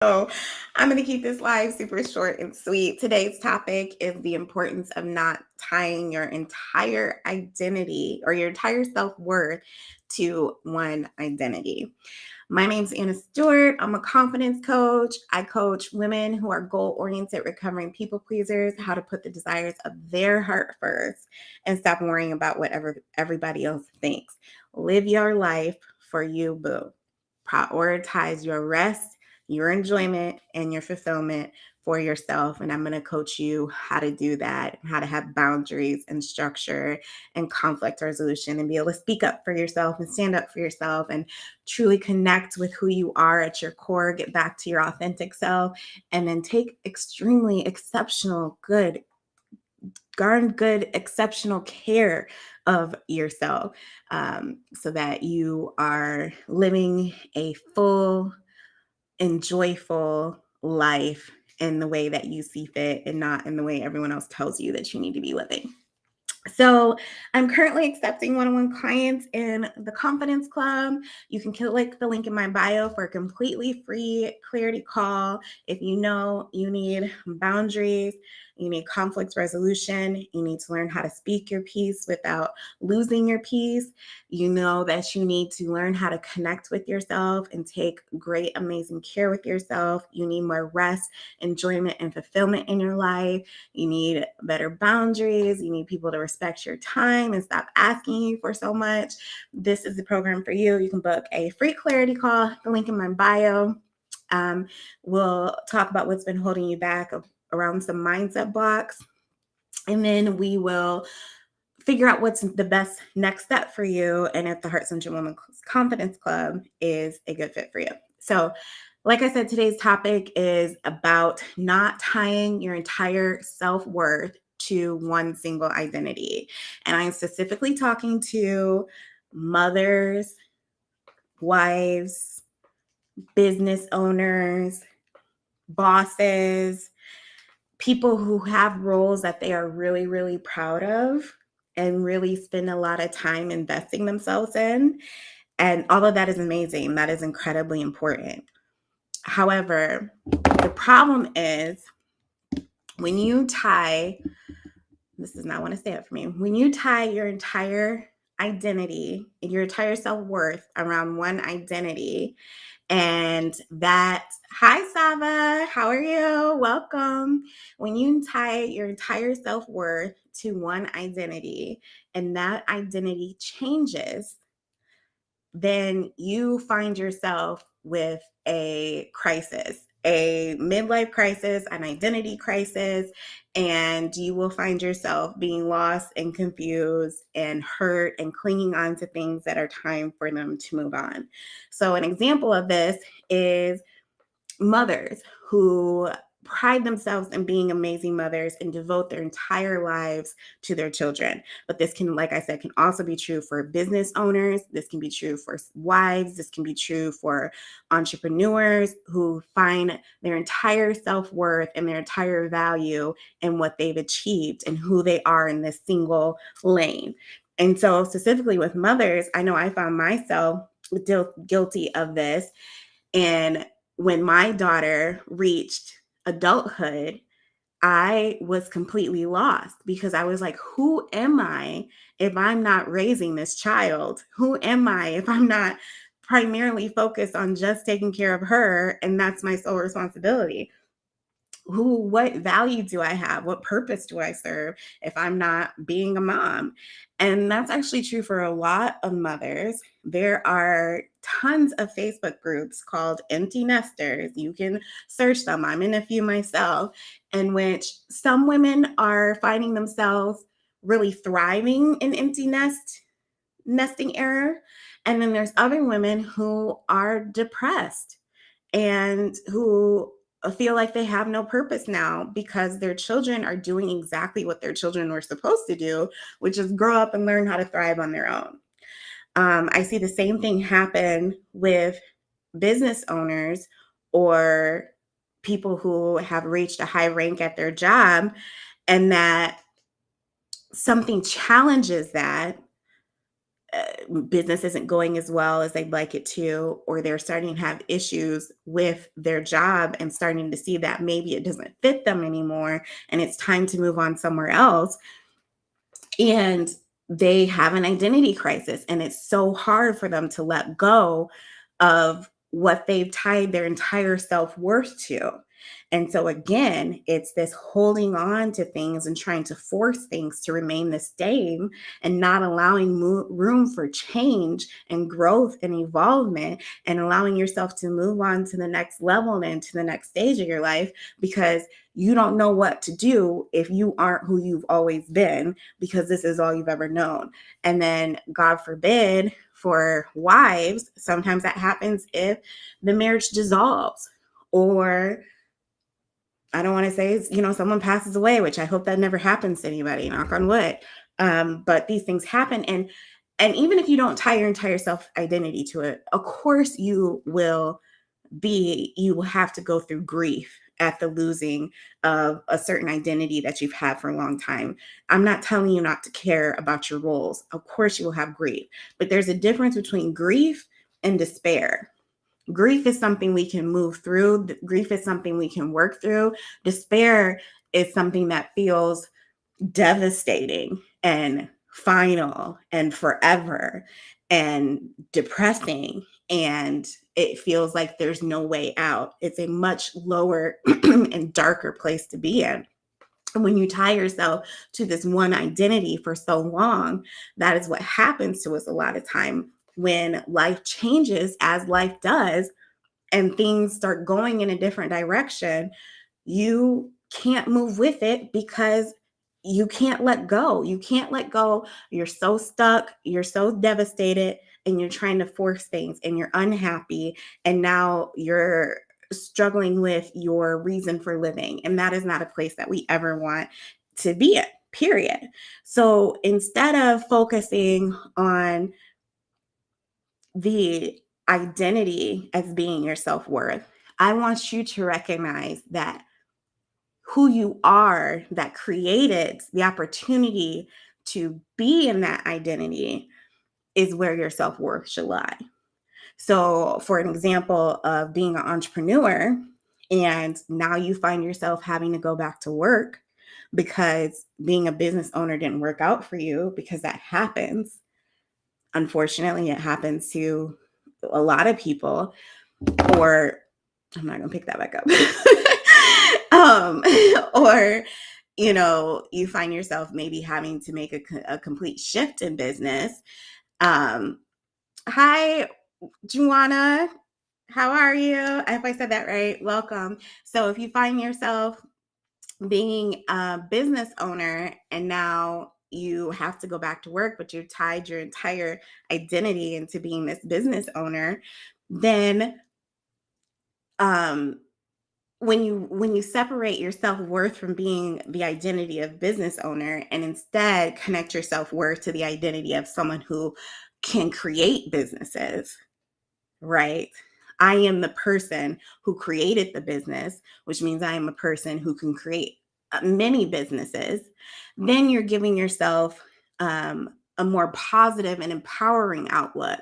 So I'm going to keep this live super short and sweet. Today's topic is the importance of not tying your entire identity or your entire self worth to one identity. My name's Anna Stewart. I'm a confidence coach. I coach women who are goal oriented, recovering people pleasers, how to put the desires of their heart first and stop worrying about whatever everybody else thinks. Live your life for you, boo. Prioritize your rest, your enjoyment, and your fulfillment for yourself. And I'm going to coach you how to do that, how to have boundaries and structure and conflict resolution and be able to speak up for yourself and stand up for yourself and truly connect with who you are at your core, get back to your authentic self, and then take extremely exceptional, good, exceptional care of yourself so that you are living a full and joyful life in the way that you see fit and not in the way everyone else tells you that you need to be living. So, I'm currently accepting one-on-one clients in the Confidence Club. You can click the link in my bio for a completely free clarity call. If you know you need boundaries, you need conflict resolution, you need to learn how to speak your piece without losing your peace. You know that you need to learn how to connect with yourself and take great, amazing care with yourself. You need more rest, enjoyment, and fulfillment in your life. You need better boundaries. You need people to respect your time and stop asking you for so much. This is the program for you. You can book a free clarity call, the link in my bio. Um, we'll talk about what's been holding you back around some mindset blocks. And then we will figure out what's the best next step for you and if the Heart Centered Woman Confidence Club is a good fit for you. So, like I said, today's topic is about not tying your entire self-worth to one single identity. And I'm specifically talking to mothers, wives, business owners, bosses, people who have roles that they are really, really proud of and really spend a lot of time investing themselves in. And all of that is amazing. That is incredibly important. However, the problem is when you tie, this does not want to say it for me, when you tie your entire identity and your entire self worth around one identity, and that, hi Sava, how are you? Welcome. When you tie your entire self worth to one identity and that identity changes, then you find yourself with a crisis, a midlife crisis, an identity crisis, and you will find yourself being lost and confused and hurt and clinging on to things that are time for them to move on. So, an example of this is mothers who pride themselves in being amazing mothers and devote their entire lives to their children. But this can, like I said, can also be true for business owners. This can be true for wives. This can be true for entrepreneurs who find their entire self-worth and their entire value in what they've achieved and who they are in this single lane. And so specifically with mothers, I know I found myself guilty of this. And when my daughter reached adulthood, I was completely lost because I was like, who am I if I'm not raising this child? Who am I if I'm not primarily focused on just taking care of her and that's my sole responsibility? What value do I have? What purpose do I serve if I'm not being a mom? And that's actually true for a lot of mothers. There are tons of Facebook groups called Empty Nesters. You can search them. I'm in a few myself, in which some women are finding themselves really thriving in nesting era. And then there's other women who are depressed and who feel like they have no purpose now because their children are doing exactly what their children were supposed to do, which is grow up and learn how to thrive on their own. I see the same thing happen with business owners or people who have reached a high rank at their job, and that something challenges that business isn't going as well as they'd like it to, or they're starting to have issues with their job and starting to see that maybe it doesn't fit them anymore and it's time to move on somewhere else. And they have an identity crisis, and it's so hard for them to let go of what they've tied their entire self-worth to. And so again, it's this holding on to things and trying to force things to remain the same and not allowing room for change and growth and evolvement, and allowing yourself to move on to the next level and to the next stage of your life, because you don't know what to do if you aren't who you've always been, because this is all you've ever known. And then, God forbid, for wives, sometimes that happens if the marriage dissolves, or I don't want to say, someone passes away, which I hope that never happens to anybody, knock on wood. But these things happen. And even if you don't tie your entire self identity to it, of course you will have to go through grief at the losing of a certain identity that you've had for a long time. I'm not telling you not to care about your roles. Of course you will have grief, but there's a difference between grief and despair. Grief is something we can move through. Grief is something we can work through. Despair is something that feels devastating and final and forever and depressing, and it feels like there's no way out. It's a much lower and darker place to be in. And when you tie yourself to this one identity for so long, that is what happens to us a lot of time when life changes, as life does, and things start going in a different direction. You can't move with it because you can't let go. You can't let go. You're so stuck, you're so devastated, and you're trying to force things, and you're unhappy, and now you're struggling with your reason for living. And that is not a place that we ever want to be in, period. So instead of focusing on the identity as being your self-worth, I want you to recognize that who you are, that created the opportunity to be in that identity, is where your self-worth should lie. So, for an example of being an entrepreneur, and now you find yourself having to go back to work because being a business owner didn't work out for you, because that happens. Unfortunately, it happens to a lot of people, or I'm not going to pick that back up. Or, you find yourself maybe having to make a complete shift in business. Hi, Juana. How are you? I hope I said that right. Welcome. So if you find yourself being a business owner and now you have to go back to work, but you've tied your entire identity into being this business owner, then when you separate your self-worth from being the identity of business owner, and instead connect your self-worth to the identity of someone who can create businesses, right? I am the person who created the business, which means I am a person who can create many businesses. Then you're giving yourself a more positive and empowering outlook.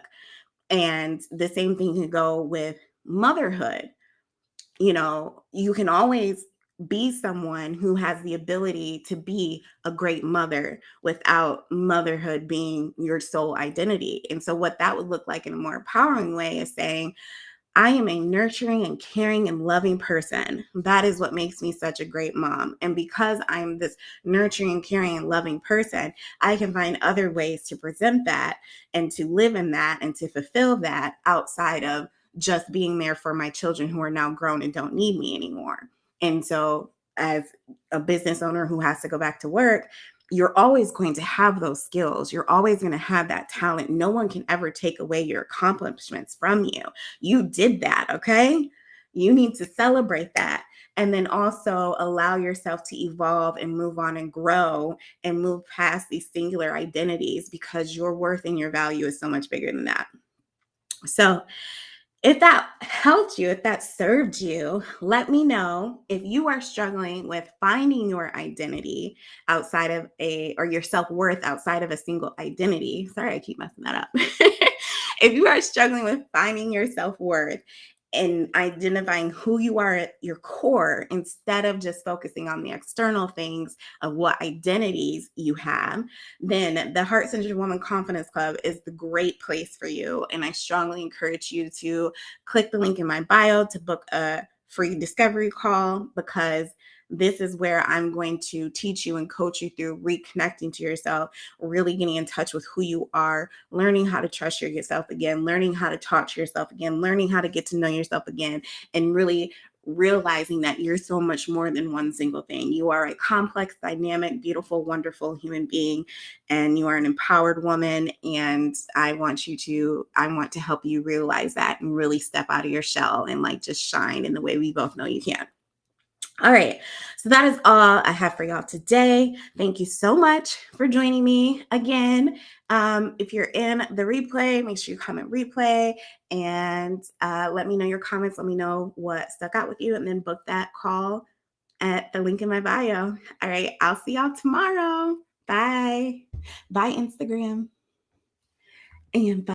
And the same thing can go with motherhood. You can always be someone who has the ability to be a great mother without motherhood being your sole identity. And so, what that would look like in a more empowering way is saying, I am a nurturing and caring and loving person. That is what makes me such a great mom. And because I'm this nurturing, caring, and loving person, I can find other ways to present that and to live in that and to fulfill that outside of just being there for my children who are now grown and don't need me anymore. And so, as a business owner who has to go back to work, you're always going to have those skills. You're always going to have that talent. No one can ever take away your accomplishments from you. You did that, okay? You need to celebrate that. And then also allow yourself to evolve and move on and grow and move past these singular identities, because your worth and your value is so much bigger than that. So, If that helped you, if that served you, let me know. If you are struggling with finding your identity outside of or your self worth outside of a single identity. Sorry, I keep messing that up. If you are struggling with finding your self worth and identifying who you are at your core instead of just focusing on the external things of what identities you have, then the Heart Centered Woman Confidence Club is the great place for you. And I strongly encourage you to click the link in my bio to book a free discovery call, because this is where I'm going to teach you and coach you through reconnecting to yourself, really getting in touch with who you are, learning how to trust yourself again, learning how to talk to yourself again, learning how to get to know yourself again, and really realizing that you're so much more than one single thing. You are a complex, dynamic, beautiful, wonderful human being, and you are an empowered woman. And I want to help you realize that and really step out of your shell and like just shine in the way we both know you can. All right. So that is all I have for y'all today. Thank you so much for joining me again. If you're in the replay, make sure you comment replay and let me know your comments. Let me know what stuck out with you, and then book that call at the link in my bio. All right. I'll see y'all tomorrow. Bye. Bye, Instagram. And bye.